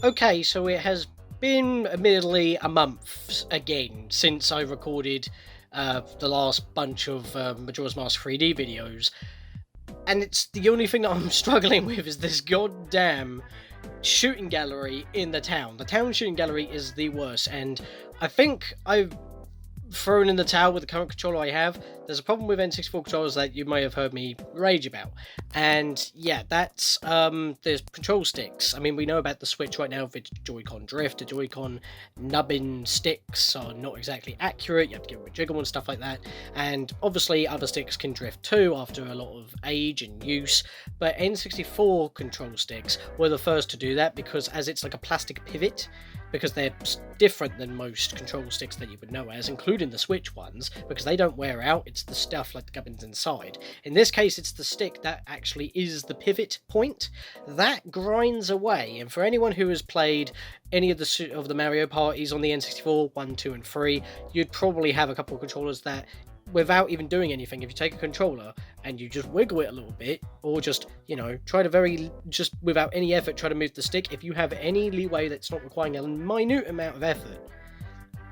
Okay, so it has been admittedly a month again since I recorded the last bunch of Majora's Mask 3D videos, and it's the only thing that I'm struggling with is this goddamn shooting gallery in the town. The town shooting gallery is the worst, and I think I've thrown in the towel with the current controller I have. There's a problem with N64 controllers that you may have heard me rage about, and yeah, that's the control sticks. I mean, we know about the Switch right now with Joy-Con drift. The Joy-Con nubbin sticks are not exactly accurate. You have to give them a jiggle and stuff like that, and obviously other sticks can drift too after a lot of age and use, but N64 control sticks were the first to do that because as it's like a plastic pivot, because they're different than most control sticks that you would know as, including the Switch ones, because they don't wear out. It's the stuff like the gubbins inside. In this case, it's the stick that actually is the pivot point. That grinds away, and for anyone who has played any of the Mario parties on the N64, 1, 2, and 3, you'd probably have a couple of controllers that, without even doing anything, if you take a controller and you just wiggle it a little bit, or just, you know, just without any effort, try to move the stick, if you have any leeway that's not requiring a minute amount of effort,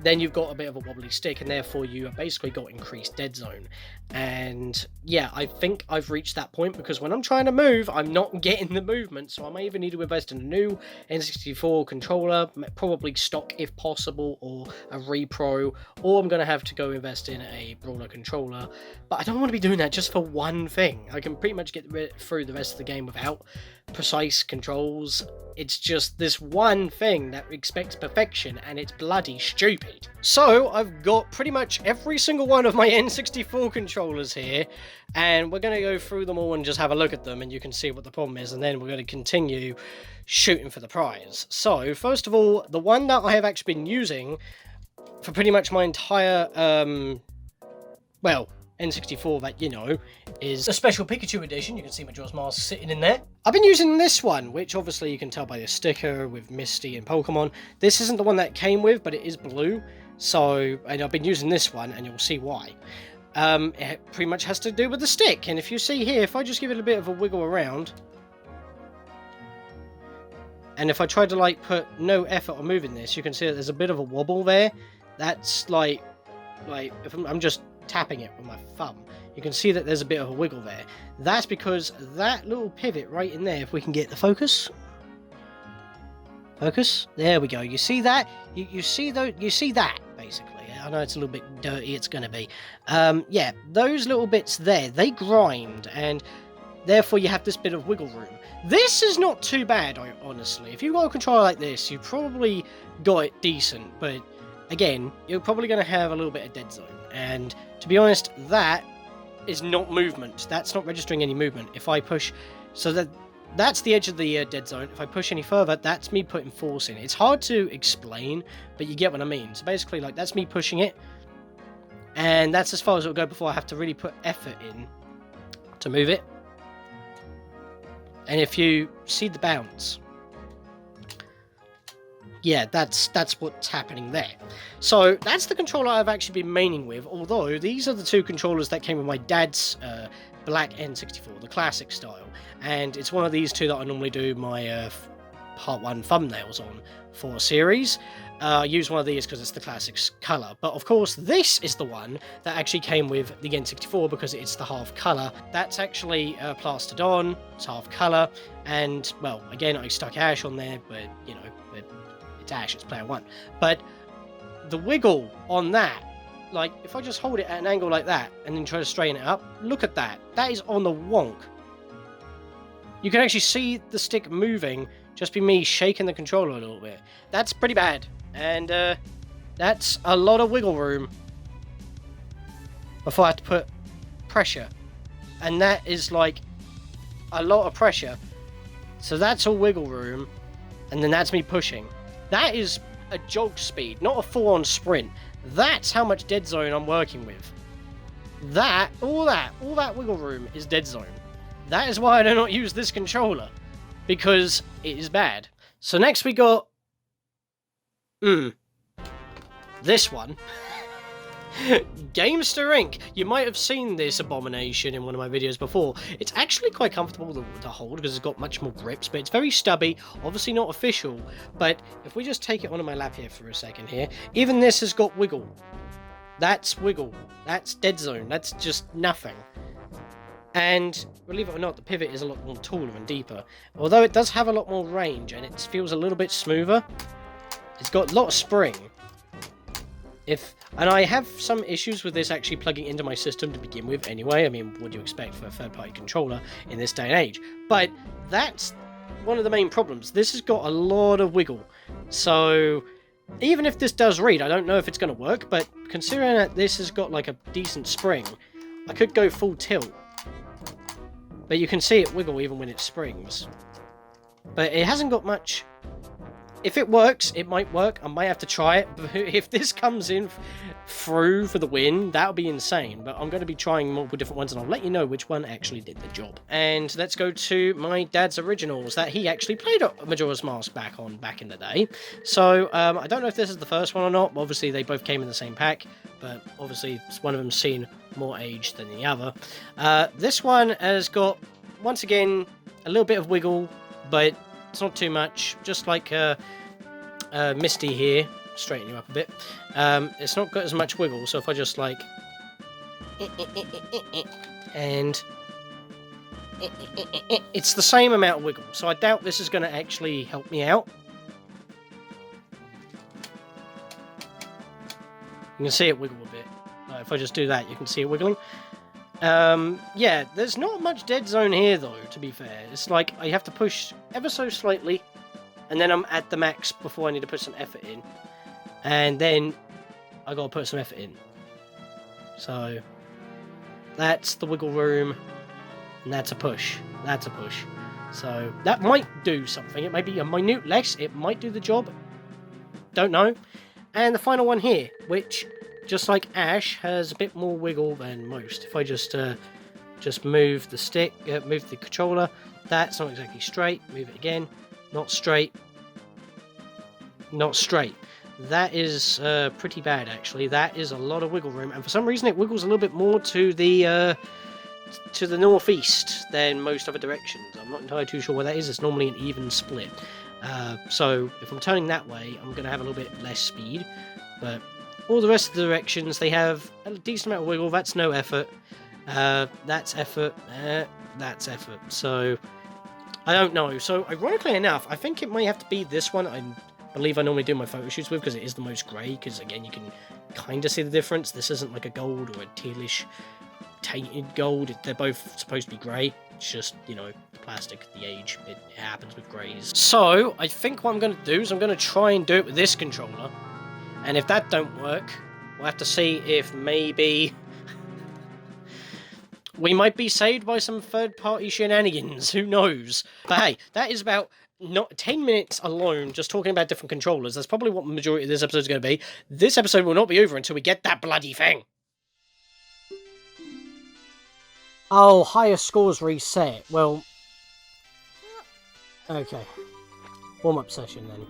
then you've got a bit of a wobbly stick, and therefore you have basically got increased dead zone. And yeah, I think I've reached that point, because when I'm trying to move, I'm not getting the movement, so I may even need to invest in a new N64 controller, probably stock if possible, or a repro, or I'm going to have to go invest in a brawler controller. But I don't want to be doing that just for one thing. I can pretty much get through the rest of the game without precise controls. It's just this one thing that expects perfection, and it's bloody stupid. So I've got pretty much every single one of my N64 controllers here, and we're going to go through them all and just have a look at them, and you can see what the problem is, and then we're going to continue shooting for the prize. So first of all, the one that I have actually been using for pretty much my entire N64 that you know is a special Pikachu edition. You can see Majora's Mask sitting in there. I've been using this one, which obviously you can tell by the sticker with Misty and Pokemon. This isn't the one that it came with, but it is blue. So, and I've been using this one, and you'll see why. It pretty much has to do with the stick, and if you see here, if I just give it a bit of a wiggle around, and if I try to like put no effort on moving this, you can see that there's a bit of a wobble there. That's like if I'm just tapping it with my thumb, you can see that there's a bit of a wiggle there. That's because that little pivot right in there, if we can get the focus, there we go. You see that? You see that basically. I know it's a little bit dirty, it's gonna be. Yeah, those little bits there, they grind, and therefore you have this bit of wiggle room. This is not too bad, honestly. If you've got a controller like this, you probably got it decent, but again, you're probably going to have a little bit of dead zone. And to be honest, that is not movement. That's not registering any movement. If I push, so that's the edge of the dead zone. If I push any further, that's me putting force in. It's hard to explain, but you get what I mean. So basically, like, that's me pushing it, and that's as far as it'll go before I have to really put effort in to move it. And if you see the bounce, yeah, that's what's happening there. So that's the controller I've actually been maining with, although these are the two controllers that came with my dad's black N64, the classic style, and it's one of these two that I normally do my part 1 thumbnails on for a series. I use one of these because it's the classic colour, but of course this is the one that actually came with the N64 because it's the half colour. That's actually plastered on, it's half colour, and well, again, I stuck Ash on there, but you know, it's Ash, it's player 1. But the wiggle on that, like if I just hold it at an angle like that and then try to straighten it up, look at that. That is on the wonk. You can actually see the stick moving, just be me shaking the controller a little bit. That's pretty bad. And that's a lot of wiggle room before I have to put pressure. And that is like a lot of pressure. So that's all wiggle room. And then that's me pushing. That is a jog speed, not a full-on sprint. That's how much dead zone I'm working with. All that wiggle room is dead zone. That is why I do not use this controller, because it is bad. So next we got this one. Gamester Inc. You might have seen this abomination in one of my videos before. It's actually quite comfortable to hold because it's got much more grips, but it's very stubby, obviously not official. But if we just take it onto my lap here for a second here, even this has got wiggle. That's wiggle. That's dead zone. That's just nothing. And believe it or not, the pivot is a lot more taller and deeper. Although it does have a lot more range and it feels a little bit smoother. It's got a lot of spring. And I have some issues with this actually plugging into my system to begin with anyway. I mean, what do you expect for a third-party controller in this day and age? But that's one of the main problems. This has got a lot of wiggle. So even if this does read, I don't know if it's going to work, but considering that this has got like a decent spring, I could go full tilt. But you can see it wiggle even when it springs. But it hasn't got much. If it works, it might work. I might have to try it. But if this comes in through for the win, that would be insane. But I'm going to be trying multiple different ones, and I'll let you know which one actually did the job. And let's go to my dad's originals that he actually played Majora's Mask back in the day. So I don't know if this is the first one or not. Obviously, they both came in the same pack. But obviously, one of them's seen more age than the other. This one has got, once again, a little bit of wiggle, but it's not too much, just like Misty here, straighten you up a bit. It's not got as much wiggle, so if I just like... and... it's the same amount of wiggle, so I doubt this is going to actually help me out. You can see it wiggle a bit. If I just do that, you can see it wiggling. Yeah, there's not much dead zone here though, to be fair. It's like I have to push ever so slightly, and then I'm at the max before I need to put some effort in. And then I gotta put some effort in. So that's the wiggle room, and that's a push. That's a push. So that might do something. It might be a minute less, it might do the job. Don't know. And the final one here, which, just like Ash, has a bit more wiggle than most. If I just move the stick, move the controller, that's not exactly straight. Move it again, not straight, not straight. That is pretty bad actually. That is a lot of wiggle room, and for some reason it wiggles a little bit more to the northeast than most other directions. I'm not entirely too sure what that is. It's normally an even split. So if I'm turning that way, I'm going to have a little bit less speed, but all the rest of the directions, they have a decent amount of wiggle. That's no effort. That's effort. That's effort. So, I don't know. So, ironically enough, I think it might have to be this one. I believe I normally do my photo shoots with, because it is the most grey, because, again, you can kind of see the difference. This isn't like a gold or a tealish tainted gold. They're both supposed to be grey. It's just, you know, plastic, the age, it happens with greys. So, I think what I'm going to do is I'm going to try and do it with this controller. And if that don't work, we'll have to see if maybe we might be saved by some third-party shenanigans. Who knows? But hey, that is about 10 minutes alone just talking about different controllers. That's probably what the majority of this episode is going to be. This episode will not be over until we get that bloody thing. Oh, higher scores reset. Well, okay. Warm-up session then.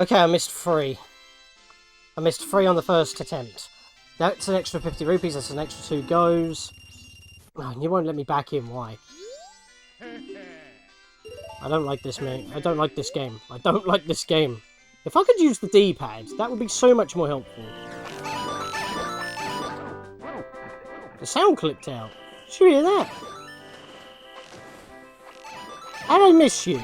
Okay, I missed 3. I missed 3 on the first attempt. That's an extra 50 rupees, that's an extra 2 goes. Oh, you won't let me back in, why? I don't like this, man. I don't like this game. I don't like this game. If I could use the D-pad, that would be so much more helpful. The sound clipped out. Did you hear that? How'd I miss you?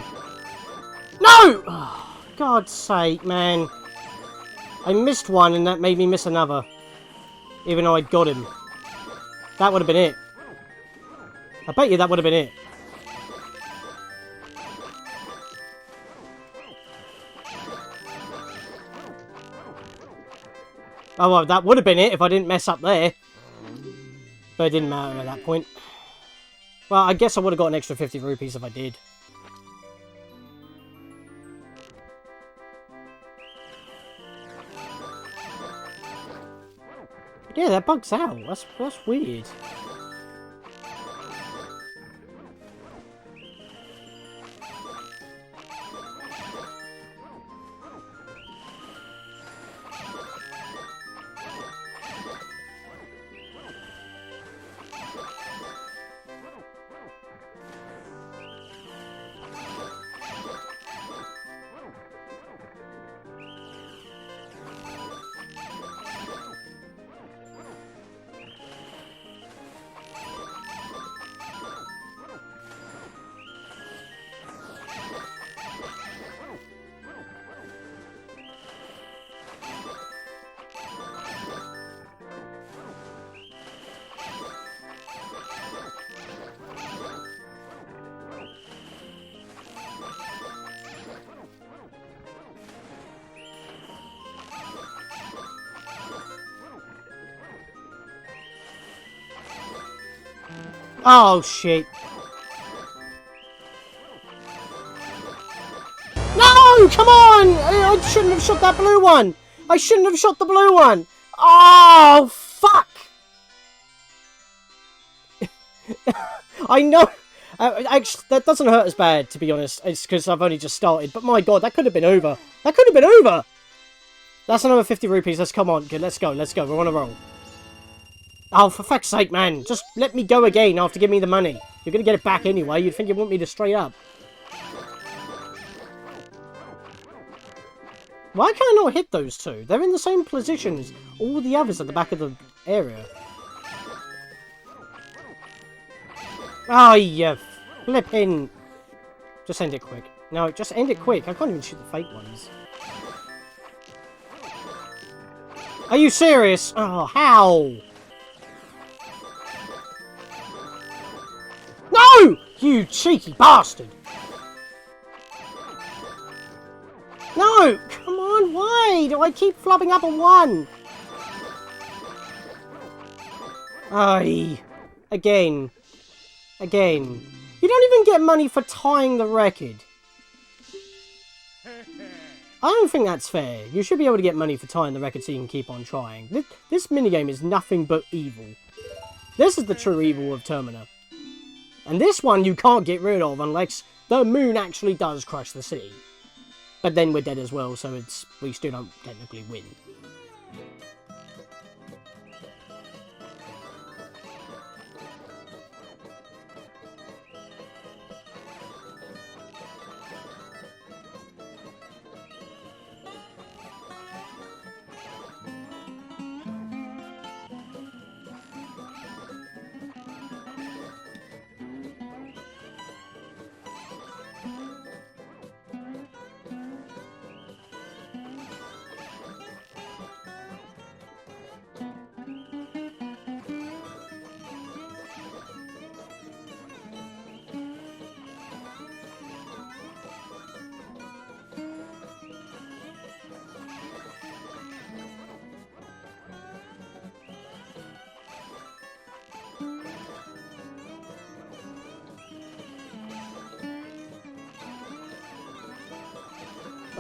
No! Oh, God's sake, man. I missed one and that made me miss another. Even though I'd got him. That would have been it. I bet you that would have been it. Oh, well, that would have been it if I didn't mess up there. But it didn't matter at that point. Well, I guess I would have got an extra 50 rupees if I did. Yeah, that bugs out. That's weird. Oh, shit. No! Come on! I shouldn't have shot that blue one! I shouldn't have shot the blue one! Oh, fuck! I know... actually, that doesn't hurt as bad, to be honest. It's because I've only just started. But my god, that could have been over. That could have been over! That's another 50 rupees. Let's come on. Good, let's go. Let's go. We're on a roll. Oh, for fuck's sake, man. Just let me go again after giving me the money. You're going to get it back anyway. You'd think you want me to straight up. Why can I not hit those two? They're in the same position as all the others at the back of the area. Oh, you flipping... Just end it quick. No, just end it quick. I can't even shoot the fake ones. Are you serious? Oh, how? No! You cheeky bastard! No! Come on, why do I keep flopping up a one? Aye. Again. Again. You don't even get money for tying the record. I don't think that's fair. You should be able to get money for tying the record so you can keep on trying. This minigame is nothing but evil. This is the true evil of Termina. And this one you can't get rid of unless the moon actually does crush the city. But then we're dead as well, so we still don't technically win.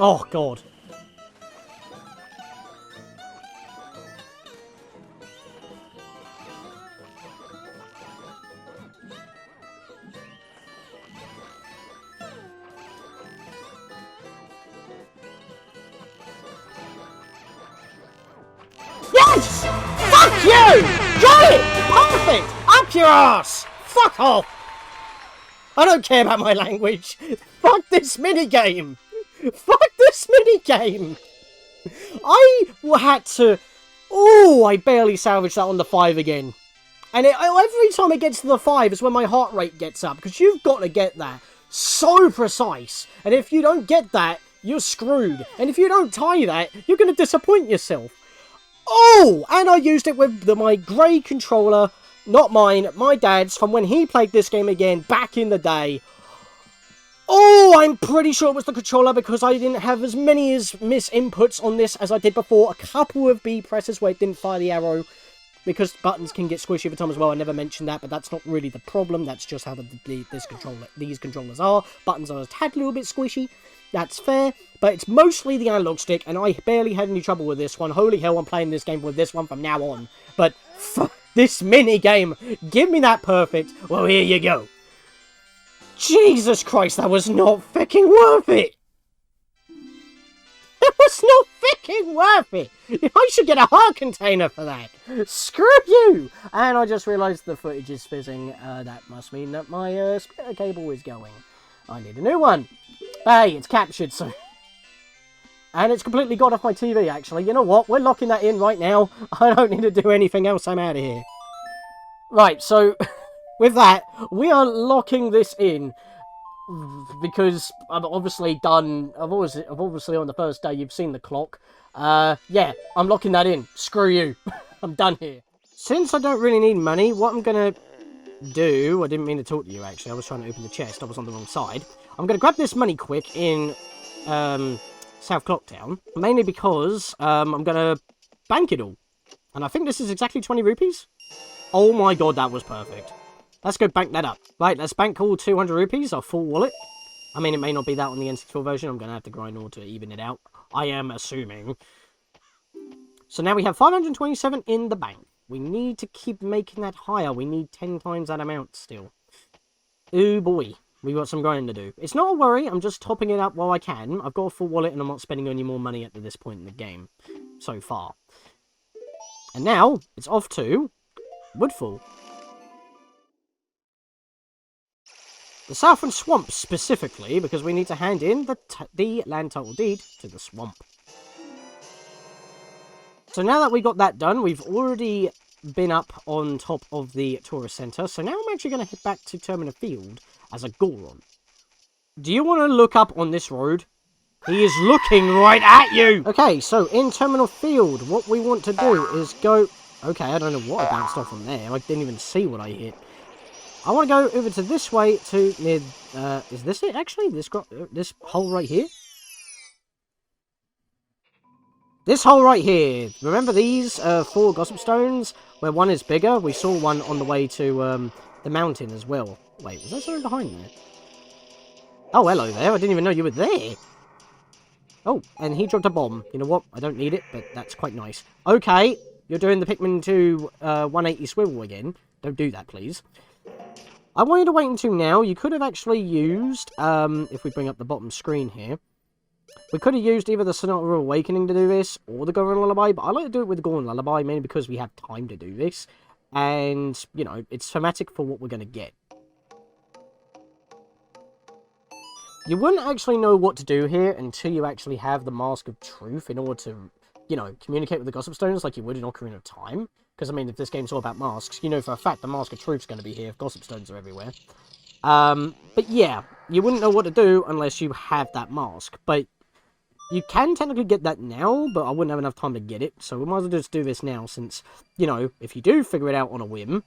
Oh, God. Yes! Fuck you! Got it! Perfect! Up your ass! Fuck off! I don't care about my language. Fuck this minigame! Fuck this minigame! I had to... Oh, I barely salvaged that on the 5 again. And every time it gets to the 5 is when my heart rate gets up. Because you've got to get that so precise. And if you don't get that, you're screwed. And if you don't tie that, you're going to disappoint yourself. Oh! And I used it with my grey controller. Not mine, my dad's, from when he played this game again back in the day. Oh, I'm pretty sure it was the controller because I didn't have as many miss inputs on this as I did before. A couple of B presses where it didn't fire the arrow because buttons can get squishy over time as well. I never mentioned that, but that's not really the problem. That's just how these controllers are. Buttons are a tad little bit squishy. That's fair, but it's mostly the analog stick, and I barely had any trouble with this one. Holy hell, I'm playing this game with this one from now on. But this mini game, give me that perfect. Well, here you go. Jesus Christ, that was not fucking worth it! It was not fucking worth it! I should get a heart container for that! Screw you! And I just realised the footage is fizzing. That must mean that my splitter cable is going. I need a new one. Hey, it's captured, so... And it's completely got off my TV, actually. You know what? We're locking that in right now. I don't need to do anything else. I'm out of here. Right, so... With that, we are locking this in because I've obviously on the first day you've seen the clock. Yeah, I'm locking that in. Screw you. I'm done here. Since I don't really need money, what I'm gonna do, I didn't mean to talk to you actually, I was trying to open the chest, I was on the wrong side. I'm gonna grab this money quick in South Clocktown, mainly because I'm gonna bank it all. And I think this is exactly 20 rupees. Oh my god, that was perfect. Let's go bank that up. Right, let's bank all 200 rupees, our full wallet. I mean, it may not be that on the N64 version. I'm going to have to grind all to even it out. I am assuming. So now we have 527 in the bank. We need to keep making that higher. We need 10 times that amount still. Oh boy, we got some grinding to do. It's not a worry, I'm just topping it up while I can. I've got a full wallet and I'm not spending any more money at this point in the game. So far. And now, it's off to Woodfall. The Southern Swamp, specifically, because we need to hand in the land title deed to the swamp. So now that we got that done, we've already been up on top of the tourist centre. So now I'm actually going to head back to Termina Field as a Goron. Do you want to look up on this road? He is looking right at you! Okay, so in Terminal Field, what we want to do is go... Okay, I don't know what I bounced off from there. I didn't even see what I hit. I want to go over to this way to near, is this it actually? This hole right here? This hole right here. Remember these 4 gossip stones? Where one is bigger? We saw one on the way to the mountain as well. Wait, was there something behind there? Oh, hello there. I didn't even know you were there. Oh, and he dropped a bomb. You know what? I don't need it, but that's quite nice. Okay, you're doing the Pikmin 2 180 swivel again. Don't do that, please. I want you to wait until now. You could have actually used, if we bring up the bottom screen here, we could have used either the Sonata of Awakening to do this, or the Goron Lullaby, but I like to do it with the Goron Lullaby, mainly because we have time to do this, and, you know, it's thematic for what we're going to get. You wouldn't actually know what to do here until you actually have the Mask of Truth in order to, you know, communicate with the Gossip Stones like you would in Ocarina of Time. Because, I mean, if this game's all about masks, you know for a fact the Mask of Truth's going to be here if Gossip Stones are everywhere. But yeah, you wouldn't know what to do unless you have that mask. But you can technically get that now, but I wouldn't have enough time to get it. So we might as well just do this now since, you know, if you do figure it out on a whim,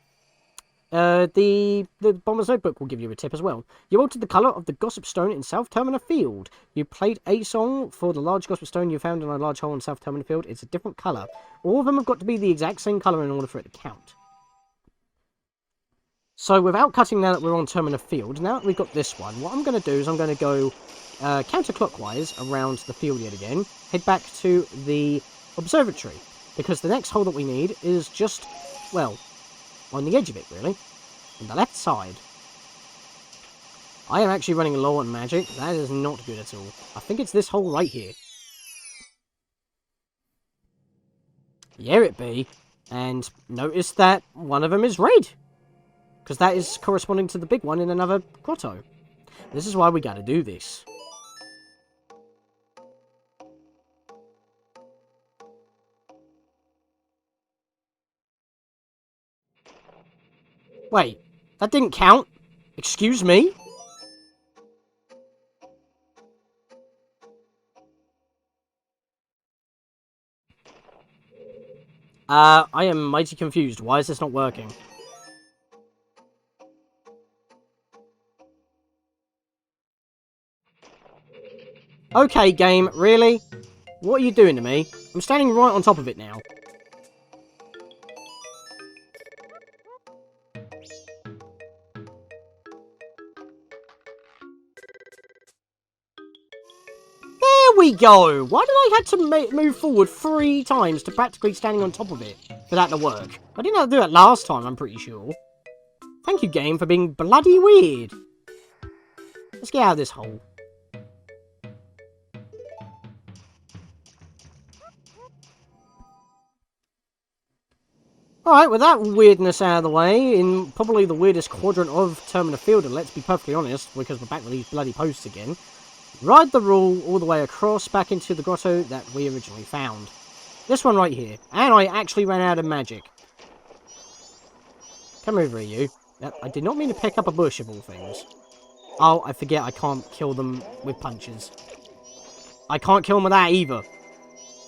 the Bomber's Notebook will give you a tip as well. You altered the colour of the Gossip Stone in South Termina Field. You played a song for the large Gossip Stone you found in a large hole in South Termina Field. It's a different colour. All of them have got to be the exact same colour in order for it to count. So without cutting now that we're on Termina Field, now that we've got this one, what I'm going to do is I'm going to go counterclockwise around the field yet again, head back to the observatory, because the next hole that we need is just, well, on the edge of it, really. On the left side. I am actually running low on magic. That is not good at all. I think it's this hole right here. Yeah, it be. And notice that one of them is red. Because that is corresponding to the big one in another grotto. This is why we gotta do this. Wait, that didn't count? Excuse me? I am mighty confused. Why is this not working? Okay, game, really? What are you doing to me? I'm standing right on top of it now. There we go! Why did I have to move forward 3 times to practically standing on top of it for that to work? I didn't have to do that last time, I'm pretty sure. Thank you, game, for being bloody weird. Let's get out of this hole. Alright, with that weirdness out of the way, in probably the weirdest quadrant of Termina Field, and let's be perfectly honest, because we're back with these bloody posts again, ride the rule all the way across back into the grotto that we originally found. This one right here. And I actually ran out of magic. Come over here, you. Yep, I did not mean to pick up a bush of all things. Oh, I forget I can't kill them with punches. I can't kill them with that either.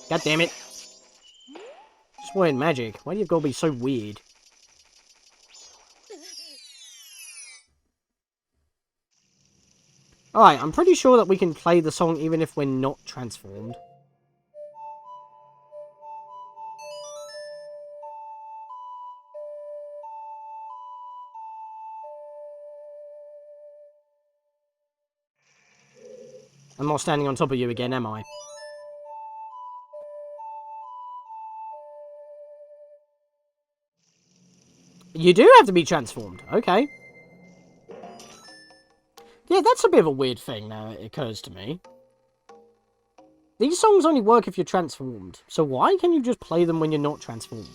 God damn it. Just weird magic. Why do you gotta be so weird? Alright, I'm pretty sure that we can play the song even if we're not transformed. I'm not standing on top of you again, am I? You do have to be transformed. Okay. Yeah, that's a bit of a weird thing now it occurs to me. These songs only work if you're transformed, so why can you just play them when you're not transformed?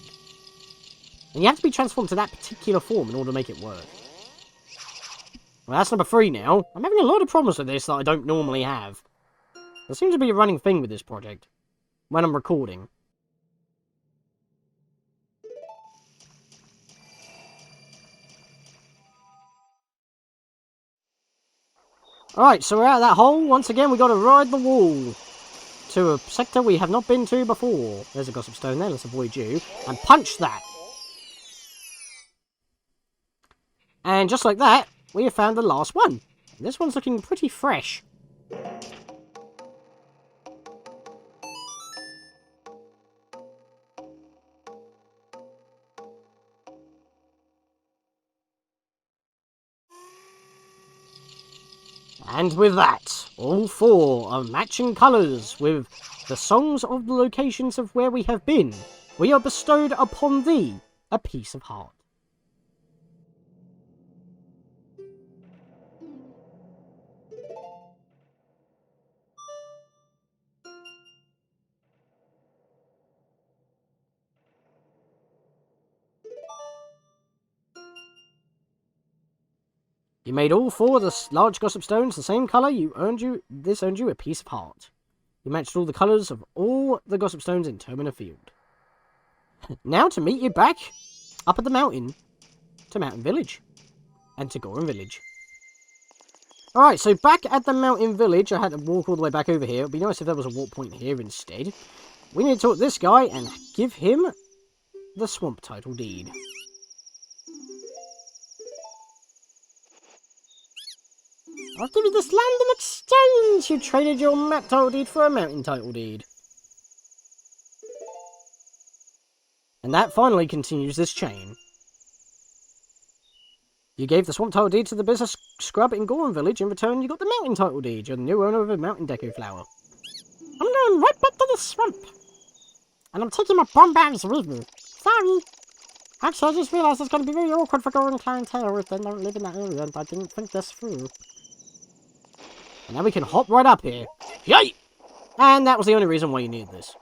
And you have to be transformed to that particular form in order to make it work. Well, that's number 3 now. I'm having a lot of problems with this that I don't normally have. There seems to be a running thing with this project. When I'm recording. Alright, so we're out of that hole. Once again, we got to ride the wall to a sector we have not been to before. There's a gossip stone there. Let's avoid you. And punch that. And just like that, we have found the last one. This one's looking pretty fresh. And with that, all 4 are matching colours with the songs of the locations of where we have been. We are bestowed upon thee a piece of heart. You made all 4 of the large gossip stones the same colour. This earned you a piece of heart. You matched all the colours of all the gossip stones in Termina Field. Now to meet you back up at the mountain to Mountain Village and to Goron Village. Alright, so back at the Mountain Village, I had to walk all the way back over here. It would be nice if there was a walk point here instead. We need to talk to this guy and give him the swamp title deed. I'll give you this land in exchange! You traded your map title deed for a mountain title deed. And that finally continues this chain. You gave the swamp title deed to the business scrub in Goron Village. In return, you got the mountain title deed. You're the new owner of a mountain deco flower. I'm going right back to the swamp. And I'm taking my bomb bags with me. Sorry. Actually, I just realised it's going to be very awkward for Goron clientele if they don't live in that area, and I didn't think this through. And now we can hop right up here. Yay! And that was the only reason why you needed this.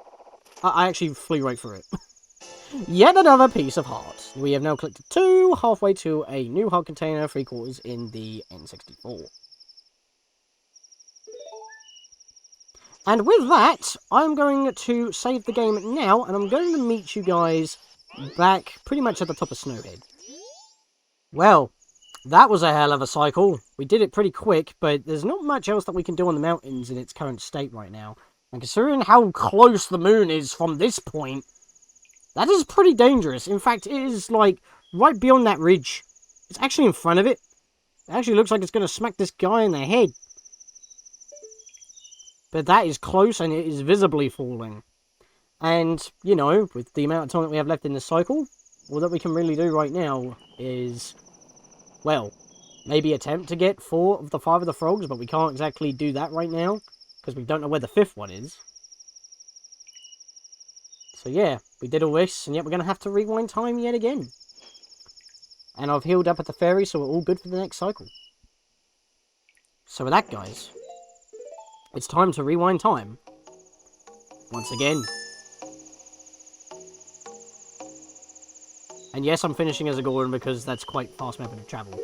I actually flew right through it. Yet another piece of heart. We have now collected 2, halfway to a new heart container, 3/4 in the N64. And with that, I'm going to save the game now, and I'm going to meet you guys back pretty much at the top of Snowhead. Well, that was a hell of a cycle. We did it pretty quick, but there's not much else that we can do on the mountains in its current state right now. And considering how close the moon is from this point, that is pretty dangerous. In fact, it is, like, right beyond that ridge. It's actually in front of it. It actually looks like it's going to smack this guy in the head. But that is close, and it is visibly falling. And, you know, with the amount of time that we have left in the cycle, all that we can really do right now is, well, maybe attempt to get 4 of the 5 of the frogs, but we can't exactly do that right now, because we don't know where the 5th one is. So yeah, we did all this, and yet we're going to have to rewind time yet again. And I've healed up at the ferry, so we're all good for the next cycle. So with that, guys, it's time to rewind time. Once again. And yes, I'm finishing as a Gordon because that's quite fast method of travel.